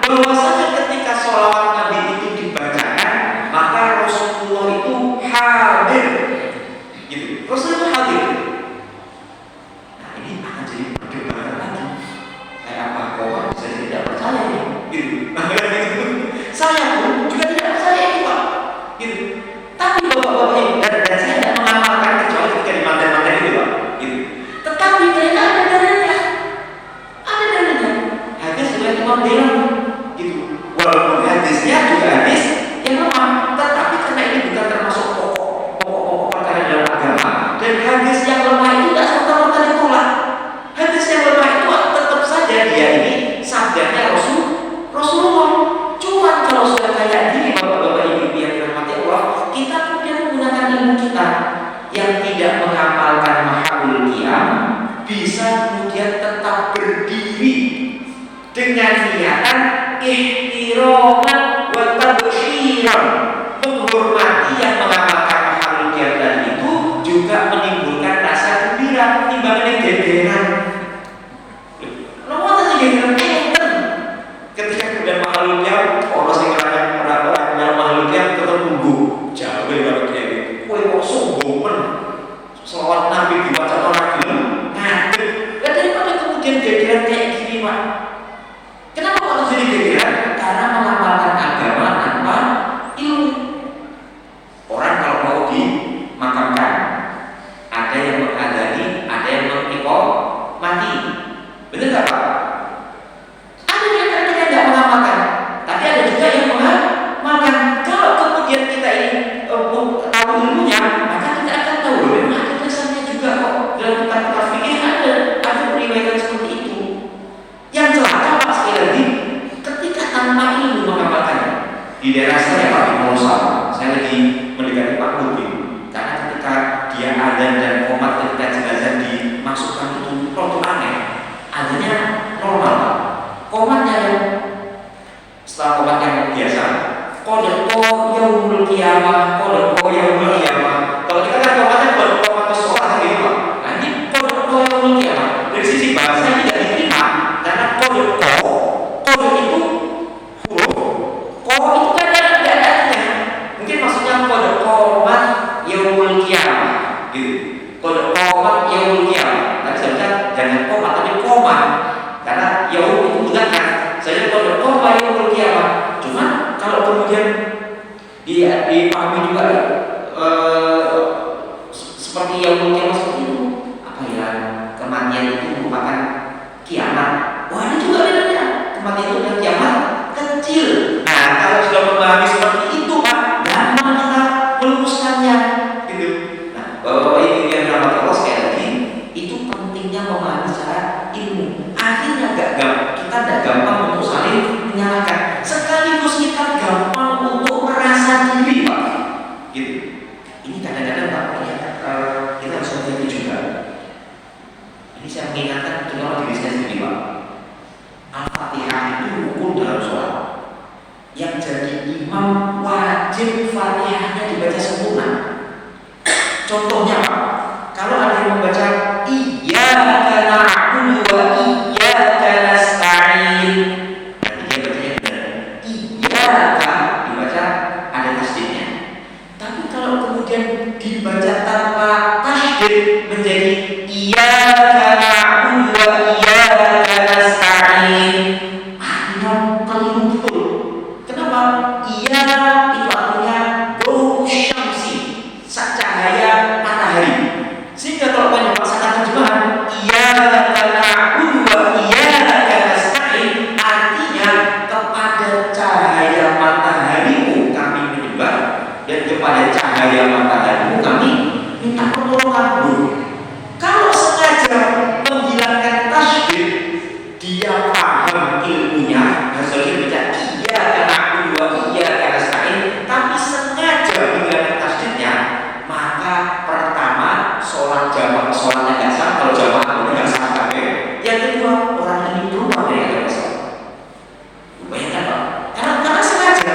S1: bahwasanya ketika sholawat Nabi itu dibacakan, maka Rasulullah itu hadir. Gitu. Rasulullah hadir. Nah ini akan jadi perdebatan lagi. Kayak apa? Bahwa saya tidak percaya ya. Gitu. Saya pun juga tidak percaya itu Pak. Gitu. Tapi bapak-bapak ini dan saya tidak mengamalkan kecuali ketika di mantan-mantan itu Pak. Gitu. Tetapi mereka ada dalilnya. Ada dalilnya. Hadis riwayat Imam bilang gitu. Walaupun hadisnya juga hadis yang lemah, tetapi karena ini bukan termasuk pokok-pokok perkara dalam agama, dan hadis yang lemah itu tidak serta-merta ditolak. Hadis yang lemah itu tetap saja dia ini sabdanya Rasulullah. Cuma kalau sudah kayak gini bapak-bapak ibu yang dirahmati Allah, kita kemudian menggunakan ilmu kita yang tidak mengamalkan mahalul qiyam bisa kemudian tetap berdiri dengan niatan ihtiraman wa tabshiran, menghormati yang mengamalkan mahalul qiyam tadi itu juga menimbulkan rasa gembira timbangan gegeran. Nomor tadi gegeran ketika kemudian mahalul qiyam orang sing orang yang mahalul qiyam tetap nunggu jauh dari kayak gitu. Kowe kok sombong men. Selawat Nabi dibaca orang gelem ngadeg. Lah daripada kemudian gegeran kayak gini, Pak. Kenapa kok harus jadi gegeran? Karena mengamalkan agama tanpa ilmu. Orang kalau mau dimakamkan, ada yang mengadani, ada yang mati. Betul nggak Pak? Ada yang kadang-kadang nggak mengamalkan, tapi ada juga yang mengamalkan. Kalau kemudian kita ini tahu ilmunya, maka kita akan tahu memang ada dasarnya juga kok. Dalam kitab-kitab fikih ada periwayatan seperti itu. Yang celaka Pak sekali lagi, ketika tanpa ilmu mengamalkannya. Di daerah saya Pak di Molosa, saya lagi mendekati Pak Lutfi, karena ketika dia adzan dan qomat ketika jenazah dimasukkan itu produk aneh, adanya normal Pak. Qomatnya yang setelah qomat yang biasa, qodoko yaumul qiyamah, qodoko yaumul qiyamah. Kalau kita kan qomatnya qomat sholat gitu Pak. Nah ini qodoko yaumul qiyamah. Dari sisi bahasa tidak diterima karena qodoko itu huruf, ko itu kan tidak ada artinya. Mungkin maksudnya qomat yaumul qiyamah gitu. Qomat yaumul qiyamah. Tapi sebenarnya jangan qomat tapi qomat. Karena yaum itu menggunakan saya qodoko yaumul qiyamah. Cuma kalau kemudian dipahami juga seperti yang mungkin seperti itu, apa ya, kematian itu merupakan kiamat. Wah ini juga bedanya, kematian itu dan kiamat kecil. Nah kalau sudah memahami seperti itu Pak, gampang kita meluruskannya gitu. Nah bapak-bapak ibu yang dirahmati Allah sekali lagi, itu pentingnya memahami secara ilmu. Akhirnya kita tidak gampang untuk saling menyalahkan, sekaligus kita gampang untuk merasa diri Pak. Gitu. Ini kadang-kadang Pak, kita harus hati-hati juga. Ini saya mengingatkan terutama diri saya sendiri Pak. Al-Fatihah itu rukun dalam sholat. Yang jadi imam wajib Fatihahnya dibaca sempurna. Contohnya Pak, kalau ada yang membaca iyyaka na'budu wa iyyaka nasta'in, berarti dia bacanya benar. Iyyaka dibaca ada tasdidnya. Tapi kalau kemudian dibaca tanpa tasdid menjadi iyyaka na'budu wa iyyaka nasta'in, artinya keliru betul. Kenapa? Iya itu artinya bau syamsi, cahaya matahari. Sehingga kalau banyak pasangan terjemahan iyyaka na'budu wa iyyaka nasta'in, artinya kepada cahaya mataharimu kami menyembah dan kepada cahaya mataharimu kami minta pertolongan. Kalau sengaja menghilangkan tasdid, dia paham ilmunya, hasilnya baca iyyaka na'budu wa iyyaka nasta'in, tapi sengaja menghilangkan tasdidnya, maka pertama sholat jamaah sholatnya nggak sah. Kalau jamaah nggak sah kabeh. Yang kedua orang ini keluar dari agama Islam. Bayangkan Pak, karena sengaja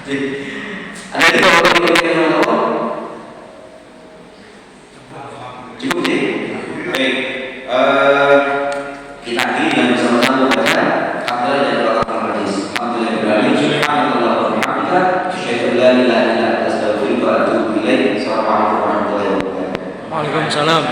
S1: Ada lagi kalau yang Allah cukup sih. Baik, kita akhiri dengan bersama-sama membaca Alhamdulillah dan doa hadis. Alhamdulillah berani subhanallah wa bihamdika asyhadu an la ilaha illa anta astaghfiruka wa atubu ilaik. Assalamualaikum warahmatullahi wabarakatuh.
S3: Waalaikumsalam.